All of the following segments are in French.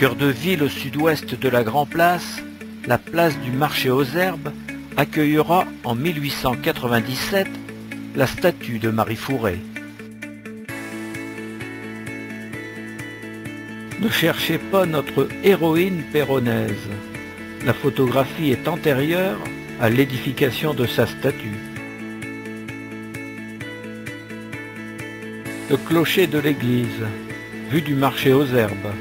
Cœur de ville au sud-ouest de la Grand Place, la place du marché aux herbes accueillera en 1897 la statue de Marie Fouret. Ne cherchez pas notre héroïne péronnaise. La photographie est antérieure à l'édification de sa statue. Le clocher de l'église, vue du marché aux herbes.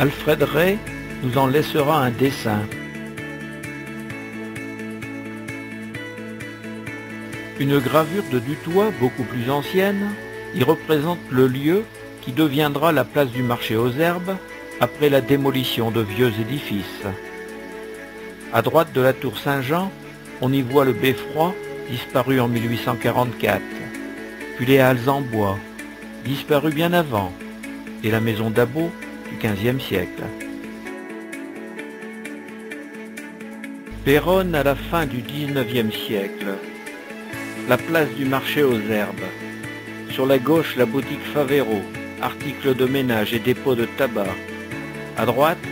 Alfred Ray nous en laissera un dessin. Une gravure de Dutoit, beaucoup plus ancienne, y représente le lieu qui deviendra la place du marché aux herbes après la démolition de vieux édifices. À droite de la tour Saint-Jean, on y voit le beffroi, disparu en 1844, puis les halles en bois, disparues bien avant, et la maison d'Abeau du XVe siècle. Péronne à la fin du XIXe siècle. La place du marché aux herbes. Sur la gauche, la boutique Favero, articles de ménage et dépôt de tabac. À droite,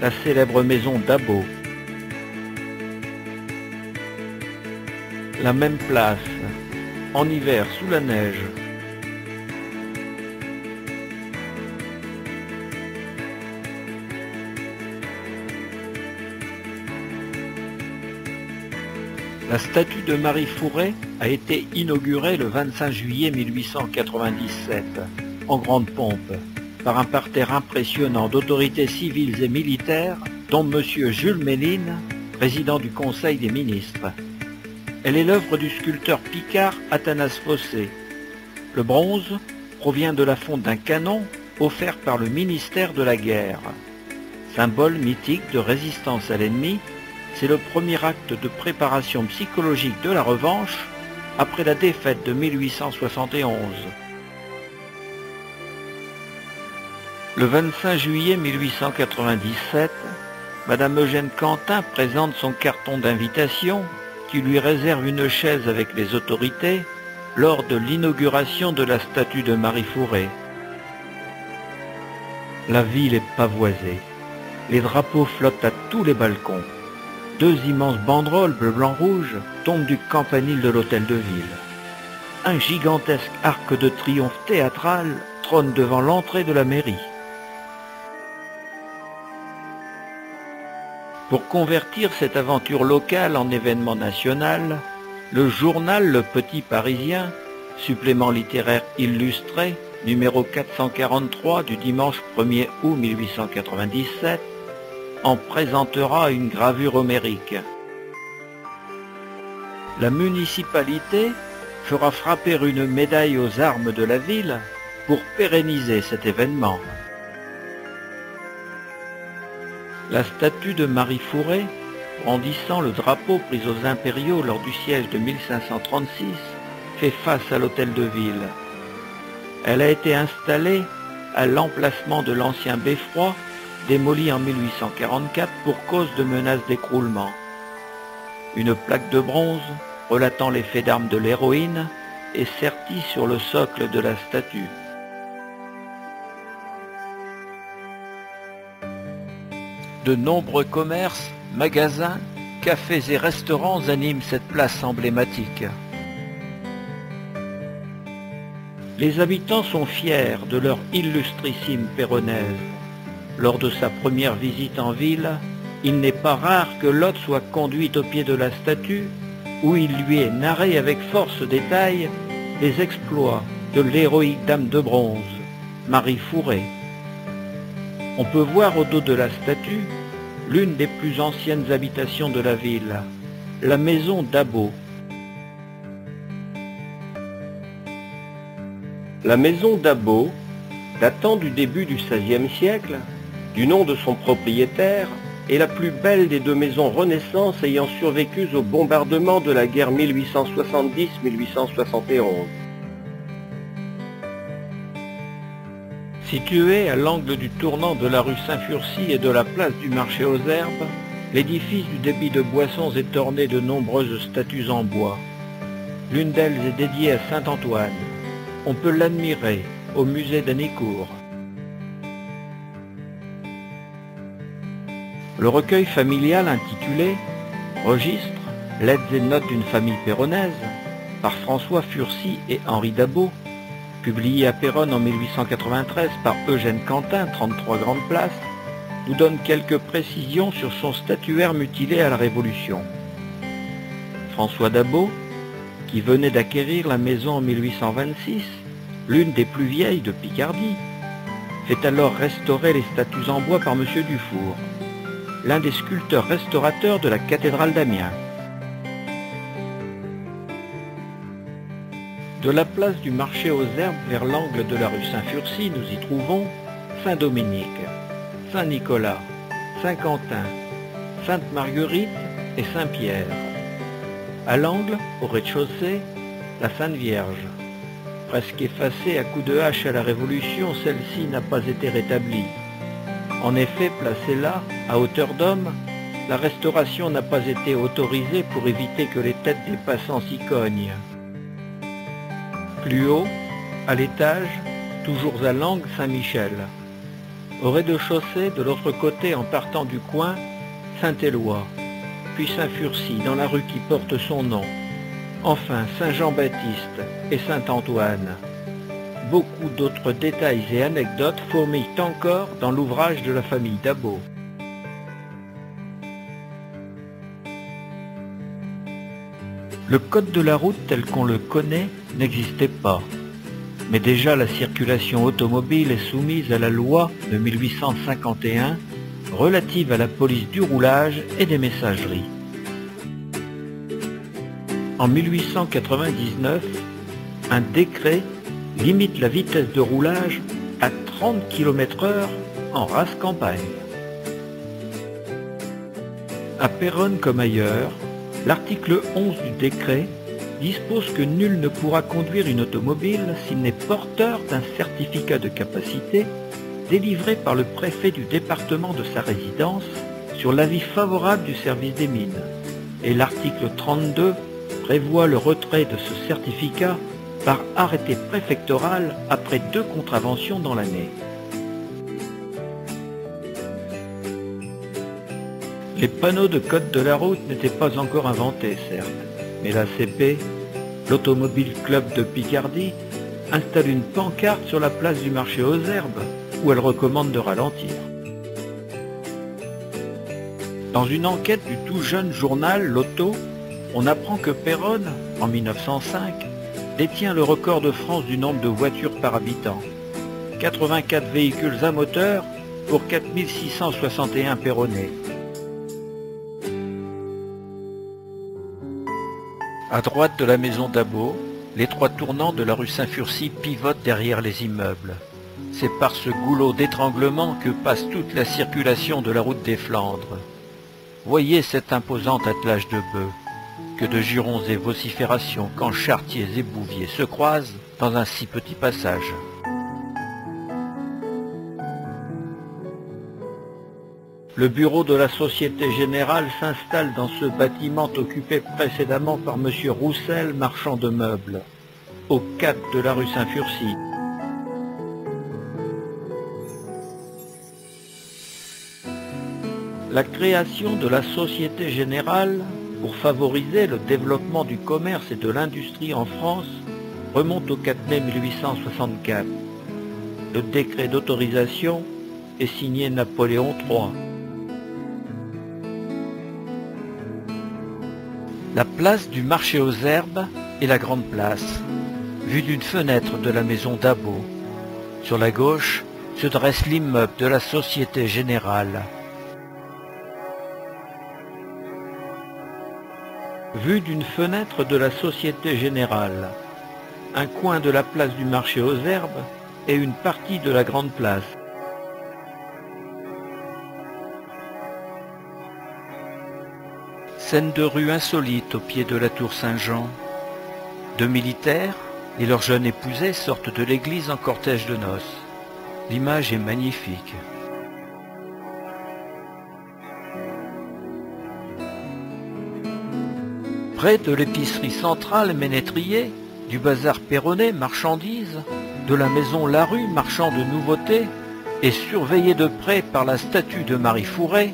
la célèbre maison d'Abeau. La même place, en hiver sous la neige. La statue de Marie Fouret a été inaugurée le 25 juillet 1897, en grande pompe, par un parterre impressionnant d'autorités civiles et militaires, dont M. Jules Méline, président du Conseil des ministres. Elle est l'œuvre du sculpteur picard Athanase Fossé. Le bronze provient de la fonte d'un canon offert par le ministère de la Guerre. Symbole mythique de résistance à l'ennemi, c'est le premier acte de préparation psychologique de la revanche après la défaite de 1871. Le 25 juillet 1897, Madame Eugène Quentin présente son carton d'invitation qui lui réserve une chaise avec les autorités lors de l'inauguration de la statue de Marie Fouret. La ville est pavoisée. Les drapeaux flottent à tous les balcons. Deux immenses banderoles bleu-blanc-rouge tombent du campanile de l'hôtel de ville. Un gigantesque arc de triomphe théâtral trône devant l'entrée de la mairie. Pour convertir cette aventure locale en événement national, le journal Le Petit Parisien, supplément littéraire illustré, numéro 443 du dimanche 1er août 1897, en présentera une gravure homérique. La municipalité fera frapper une médaille aux armes de la ville pour pérenniser cet événement. La statue de Marie Fouret, brandissant le drapeau pris aux impériaux lors du siège de 1536, fait face à l'hôtel de ville. Elle a été installée à l'emplacement de l'ancien beffroi démoli en 1844 pour cause de menace d'écroulement. Une plaque de bronze relatant les faits d'armes de l'héroïne est sertie sur le socle de la statue. De nombreux commerces, magasins, cafés et restaurants animent cette place emblématique. Les habitants sont fiers de leur illustrissime péronnaise. Lors de sa première visite en ville, il n'est pas rare que l'hôte soit conduit au pied de la statue, où il lui est narré avec force détail les exploits de l'héroïque dame de bronze, Marie Fouret. On peut voir au dos de la statue l'une des plus anciennes habitations de la ville, la maison d'Abeau. La maison d'Abeau, datant du début du XVIe siècle, du nom de son propriétaire, est la plus belle des deux maisons Renaissance ayant survécu au bombardement de la guerre 1870-1871. Situé à l'angle du tournant de la rue Saint-Furcy et de la place du marché aux herbes, l'édifice du débit de boissons est orné de nombreuses statues en bois. L'une d'elles est dédiée à Saint-Antoine. On peut l'admirer au musée d'Héricourt. Le recueil familial intitulé « Registre, lettres et notes d'une famille péronnaise » par François Furcy et Henri Dabot, publié à Péronne en 1893 par Eugène Quentin, 33 Grande Place, nous donne quelques précisions sur son statuaire mutilé à la Révolution. François Dabot, qui venait d'acquérir la maison en 1826, l'une des plus vieilles de Picardie, fait alors restaurer les statues en bois par M. Dufour, l'un des sculpteurs restaurateurs de la cathédrale d'Amiens. De la place du marché aux herbes vers l'angle de la rue Saint-Furcy, nous y trouvons Saint-Dominique, Saint-Nicolas, Saint-Quentin, Sainte-Marguerite et Saint-Pierre. À l'angle, au rez-de-chaussée, la Sainte Vierge. Presque effacée à coups de hache à la Révolution, celle-ci n'a pas été rétablie. En effet, placée là, à hauteur d'homme, la restauration n'a pas été autorisée pour éviter que les têtes des passants s'y cognent. Plus haut, à l'étage, toujours à l'angle Saint-Michel. Au rez-de-chaussée, de l'autre côté en partant du coin, Saint-Éloi, puis Saint-Furcy, dans la rue qui porte son nom. Enfin, Saint-Jean-Baptiste et Saint-Antoine. Beaucoup d'autres détails et anecdotes fourmillent encore dans l'ouvrage de la famille Dabot. Le code de la route tel qu'on le connaît n'existait pas. Mais déjà la circulation automobile est soumise à la loi de 1851 relative à la police du roulage et des messageries. En 1899, un décret limite la vitesse de roulage à 30 km/h en race campagne. À Péronne comme ailleurs, l'article 11 du décret dispose que nul ne pourra conduire une automobile s'il n'est porteur d'un certificat de capacité délivré par le préfet du département de sa résidence sur l'avis favorable du service des mines. Et l'article 32 prévoit le retrait de ce certificat par arrêté préfectoral après 2 contraventions dans l'année. Les panneaux de code de la route n'étaient pas encore inventés, certes, mais l'ACP, l'Automobile Club de Picardie, installe une pancarte sur la place du marché aux herbes où elle recommande de ralentir. Dans une enquête du tout jeune journal L'Auto, on apprend que Péronne, en 1905, détient le record de France du nombre de voitures par habitant. 84 véhicules à moteur pour 4661 Péronnais. À droite de la maison Dabot, les 3 tournants de la rue Saint-Furcy pivotent derrière les immeubles. C'est par ce goulot d'étranglement que passe toute la circulation de la route des Flandres. Voyez cet imposant attelage de bœufs. Que de jurons et vociférations quand charretiers et bouviers se croisent dans un si petit passage. Le bureau de la Société Générale s'installe dans ce bâtiment occupé précédemment par M. Roussel, marchand de meubles, au 4 de la rue Saint-Furcy. La création de la Société Générale, pour favoriser le développement du commerce et de l'industrie en France, remonte au 4 mai 1864. Le décret d'autorisation est signé Napoléon III. La place du marché aux herbes est la grande place, vue d'une fenêtre de la maison Dabot. Sur la gauche se dresse l'immeuble de la Société Générale. Vue d'une fenêtre de la Société Générale, un coin de la place du marché aux herbes et une partie de la grande place. Scène de rue insolite au pied de la tour Saint-Jean. 2 militaires et leur jeune épousée sortent de l'église en cortège de noces. L'image est magnifique. Près de l'épicerie centrale Ménétrier, du bazar Péronnais marchandises, de la maison Larue marchand de nouveautés, et surveillé de près par la statue de Marie Fouret,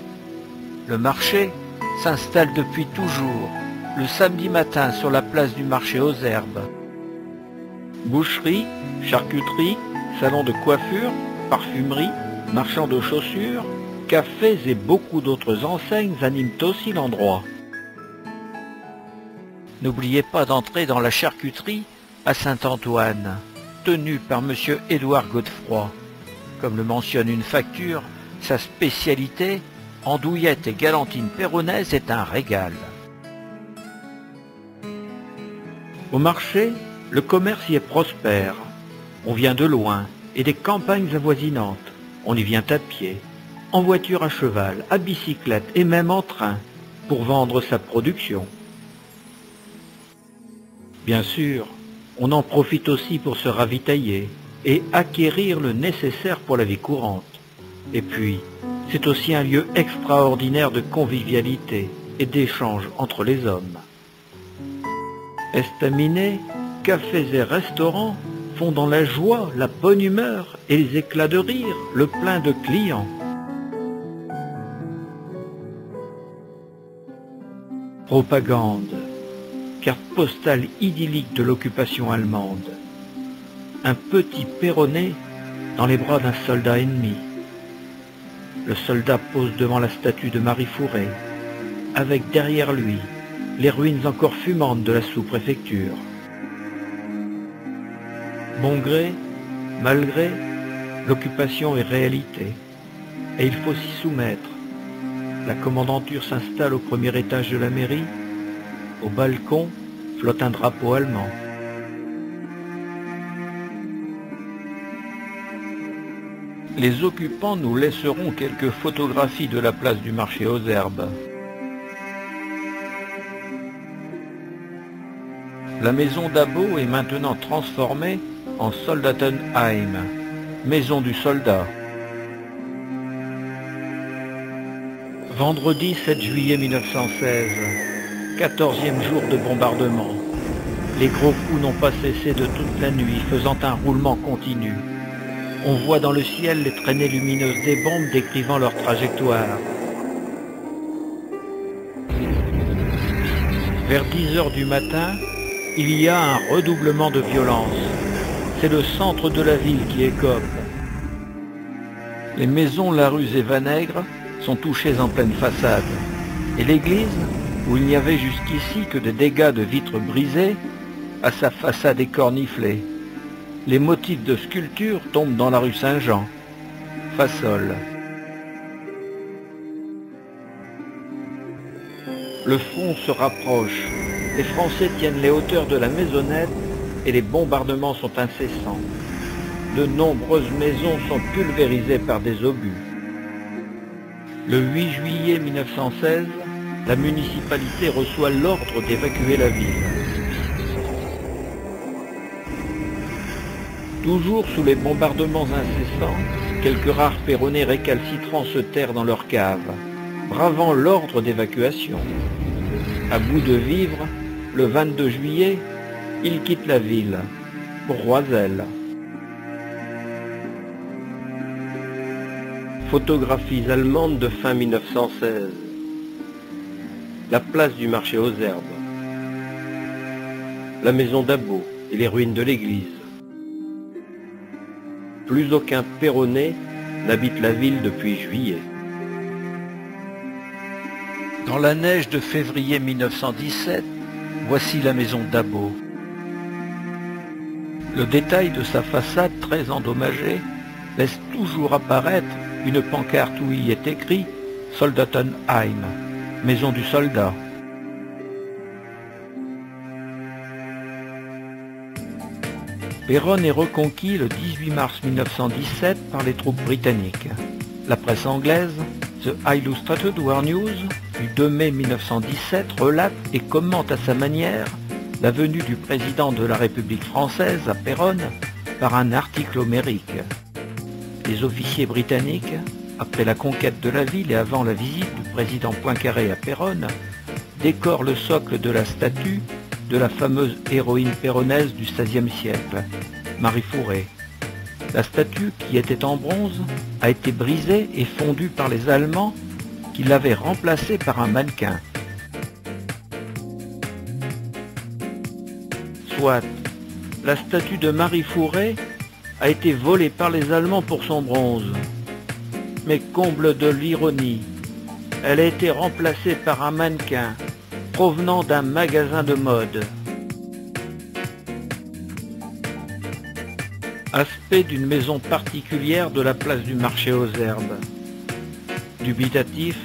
Le marché s'installe depuis toujours, le samedi matin sur la place du marché aux herbes. Boucherie, charcuterie, salon de coiffure, parfumerie, marchands de chaussures, cafés et beaucoup d'autres enseignes animent aussi l'endroit. N'oubliez pas d'entrer dans la charcuterie à Saint-Antoine, tenue par M. Édouard Godefroy. Comme le mentionne une facture, sa spécialité, andouillette et galantine péronaise, est un régal. Au marché, le commerce y est prospère. On vient de loin et des campagnes avoisinantes. On y vient à pied, en voiture à cheval, à bicyclette et même en train pour vendre sa production. Bien sûr, on en profite aussi pour se ravitailler et acquérir le nécessaire pour la vie courante. Et puis, c'est aussi un lieu extraordinaire de convivialité et d'échange entre les hommes. Estaminets, cafés et restaurants font dans la joie, la bonne humeur et les éclats de rire le plein de clients. Propagande, carte postale idyllique de l'occupation allemande. Un petit Péronnet dans les bras d'un soldat ennemi. Le soldat pose devant la statue de Marie Fouret, avec derrière lui les ruines encore fumantes de la sous-préfecture. Bon gré, mal gré, l'occupation est réalité, et il faut s'y soumettre. La commandanture s'installe au premier étage de la mairie. Au balcon flotte un drapeau allemand. Les occupants nous laisseront quelques photographies de la place du marché aux herbes. La maison d'Abo est maintenant transformée en Soldatenheim, maison du soldat. Vendredi 7 juillet 1916, 14e jour de bombardement. Les gros coups n'ont pas cessé de toute la nuit, faisant un roulement continu. On voit dans le ciel les traînées lumineuses des bombes décrivant leur trajectoire. Vers 10 heures du matin, il y a un redoublement de violence. C'est le centre de la ville qui écope. Les maisons Larue et Vanègre sont touchées en pleine façade. Et l'église, où il n'y avait jusqu'ici que des dégâts de vitres brisées, a sa façade écorniflée. Les motifs de sculpture tombent dans la rue Saint-Jean. Fassol. Le front se rapproche. Les Français tiennent les hauteurs de la maisonnette et les bombardements sont incessants. De nombreuses maisons sont pulvérisées par des obus. Le 8 juillet 1916, la municipalité reçoit l'ordre d'évacuer la ville. Toujours sous les bombardements incessants, quelques rares Péronnais récalcitrants se terrent dans leur cave, bravant l'ordre d'évacuation. À bout de vivre, le 22 juillet, ils quittent la ville, pour Roiselle. Photographies allemandes de fin 1916. La place du marché aux herbes. La maison d'Abo et les ruines de l'église. Plus aucun Péronnais n'habite la ville depuis juillet. Dans la neige de février 1917, voici la maison d'Abo. Le détail de sa façade très endommagée laisse toujours apparaître une pancarte où il est écrit « Soldatenheim », maison du soldat. Péronne est reconquis le 18 mars 1917 par les troupes britanniques. La presse anglaise, The Illustrated War News, du 2 mai 1917, relate et commente à sa manière la venue du président de la République française à Péronne par un article homérique. Les officiers britanniques, après la conquête de la ville et avant la visite du président Poincaré à Péronne, décorent le socle de la statue de la fameuse héroïne péronnaise du XVIe siècle, Marie Fouret. La statue, qui était en bronze, a été brisée et fondue par les Allemands qui l'avait remplacé par un mannequin. Soit, la statue de Marie Fouret a été volée par les Allemands pour son bronze. Mais comble de l'ironie, elle a été remplacée par un mannequin provenant d'un magasin de mode. Aspect d'une maison particulière de la place du marché aux herbes. Dubitatif,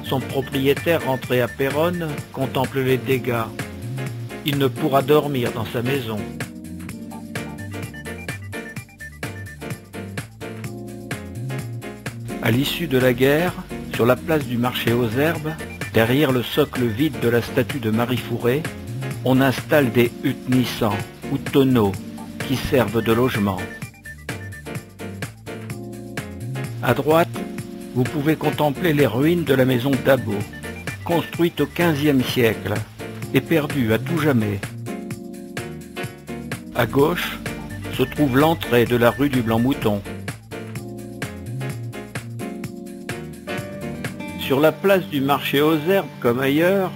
son propriétaire rentré à Péronne contemple les dégâts. Il ne pourra dormir dans sa maison. À l'issue de la guerre, sur la place du marché aux herbes, derrière le socle vide de la statue de Marie Fouret, on installe des huttes Nissan ou tonneaux qui servent de logement. À droite, vous pouvez contempler les ruines de la maison d'Abo, construite au XVe siècle et perdue à tout jamais. À gauche se trouve l'entrée de la rue du Blanc-Mouton. Sur la place du marché aux herbes comme ailleurs,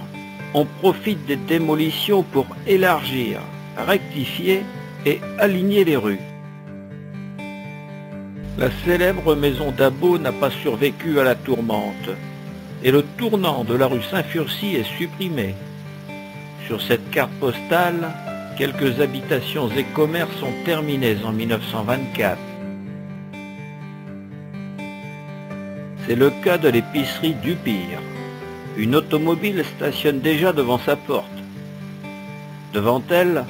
on profite des démolitions pour élargir, rectifier et aligner les rues. La célèbre maison d'Abo n'a pas survécu à la tourmente et le tournant de la rue Saint-Furcy est supprimé. Sur cette carte postale, quelques habitations et commerces sont terminés en 1924. C'est le cas de l'épicerie Dupire. Une automobile stationne déjà devant sa porte. Devant elle,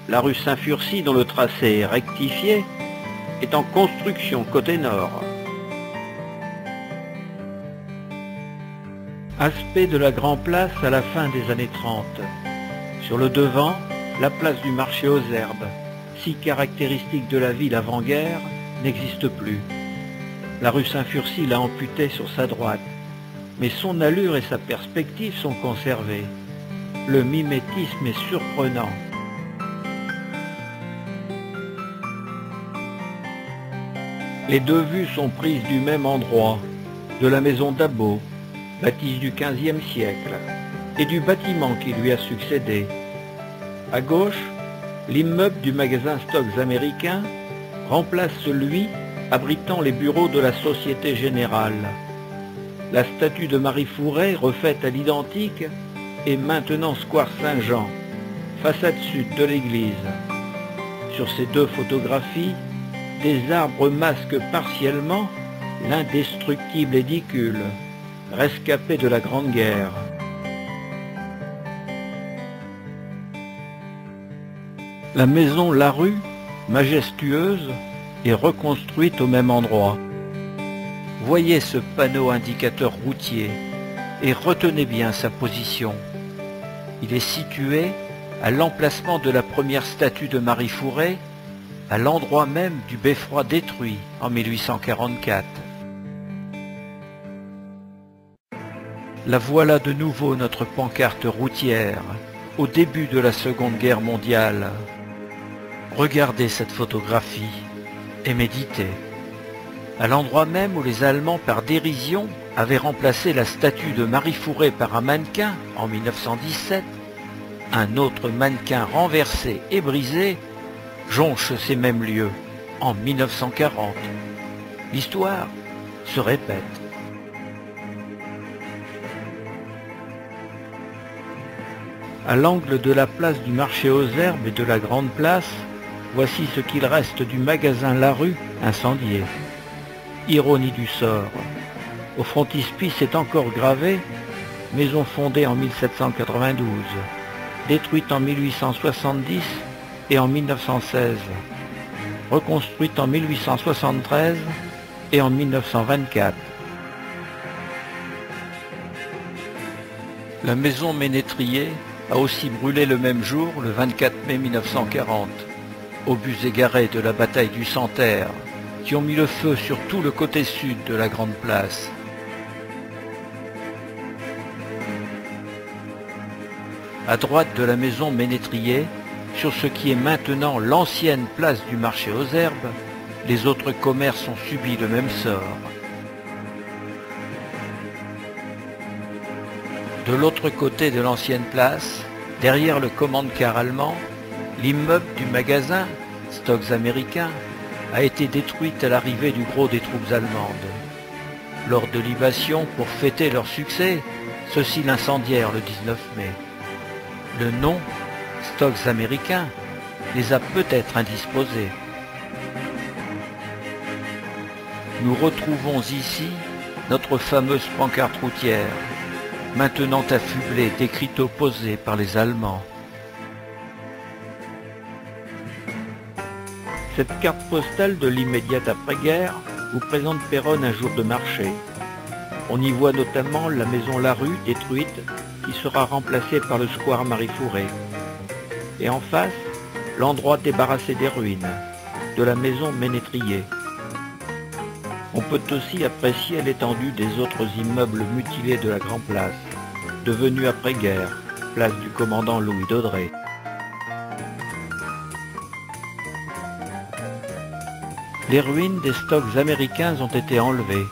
la rue Saint-Furcy, dont le tracé est rectifié, est en construction côté nord. Aspect de la Grand Place à la fin des années 30. Sur le devant, la place du marché aux herbes, si caractéristique de la ville avant-guerre, n'existe plus. La rue Saint-Furcy l'a amputée sur sa droite, mais son allure et sa perspective sont conservées. Le mimétisme est surprenant. Les deux vues sont prises du même endroit, de la maison d'Abo, bâtie du XVe siècle, et du bâtiment qui lui a succédé. À gauche, l'immeuble du magasin Stocks américain remplace celui abritant les bureaux de la Société Générale. La statue de Marie Fouret, refaite à l'identique, est maintenant square Saint-Jean, façade sud de l'église. Sur ces deux photographies, des arbres masquent partiellement l'indestructible édicule, rescapé de la Grande Guerre. La maison Larue, majestueuse, est reconstruite au même endroit. Voyez ce panneau indicateur routier et retenez bien sa position. Il est situé à l'emplacement de la première statue de Marie Fouret, à l'endroit même du beffroi détruit en 1844. La voilà de nouveau notre pancarte routière, au début de la Seconde Guerre mondiale. Regardez cette photographie et méditez. À l'endroit même où les Allemands, par dérision, avaient remplacé la statue de Marie Fouret par un mannequin en 1917, un autre mannequin renversé et brisé jonche ces mêmes lieux en 1940. L'histoire se répète. À l'angle de la place du marché aux herbes et de la Grande Place, voici ce qu'il reste du magasin Larue incendié. Ironie du sort. Au frontispice est encore gravé « Maison fondée en 1792, détruite en 1870 et en 1916, reconstruite en 1873 et en 1924. La maison Ménétrier a aussi brûlé le même jour, le 24 mai 1940, obus égarés de la bataille du Santerre, qui ont mis le feu sur tout le côté sud de la Grande Place. À droite de la maison Ménétrier, sur ce qui est maintenant l'ancienne place du marché aux herbes, les autres commerces ont subi le même sort. De l'autre côté de l'ancienne place, derrière le commande-car allemand, l'immeuble du magasin, Stocks Américains, a été détruite à l'arrivée du gros des troupes allemandes. Lors de libations pour fêter leur succès, ceux-ci l'incendièrent le 19 mai. Le nom, Stocks Américains, les a peut-être indisposés. Nous retrouvons ici notre fameuse pancarte routière, maintenant affublée d'écriteaux posés par les Allemands. Cette carte postale de l'immédiate après-guerre vous présente Péronne un jour de marché. On y voit notamment la maison Larue détruite qui sera remplacée par le square Marie-Fourré. Et en face, l'endroit débarrassé des ruines, de la maison Ménétrier. On peut aussi apprécier l'étendue des autres immeubles mutilés de la Grand Place, devenue après-guerre, place du commandant Louis Daudré. Les ruines des Stocks Américains ont été enlevées.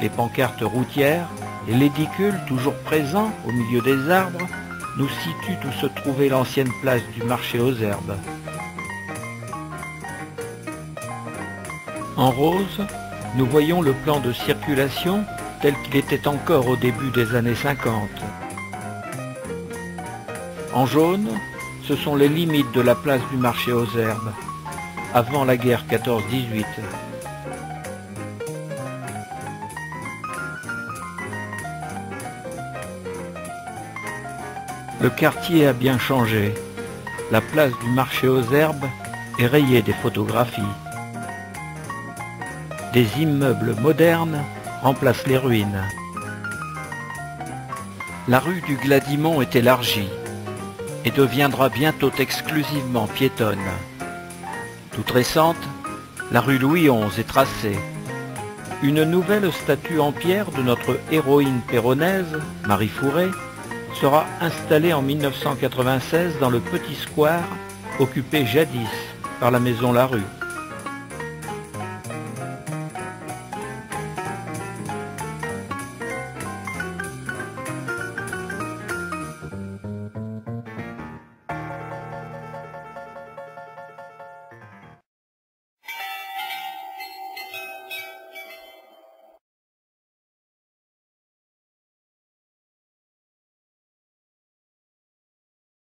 Les pancartes routières et l'édicule toujours présents au milieu des arbres nous situent où se trouvait l'ancienne place du marché aux herbes. En rose, nous voyons le plan de circulation tel qu'il était encore au début des années 50. En jaune, ce sont les limites de la place du marché aux herbes, avant la guerre 14-18. Le quartier a bien changé. La place du marché aux herbes est rayée des photographies. Des immeubles modernes remplacent les ruines. La rue du Gladimont est élargie et deviendra bientôt exclusivement piétonne. Toute récente, la rue Louis XI est tracée. Une nouvelle statue en pierre de notre héroïne péronnaise, Marie Fourré, sera installée en 1996 dans le petit square occupé jadis par la maison Larue.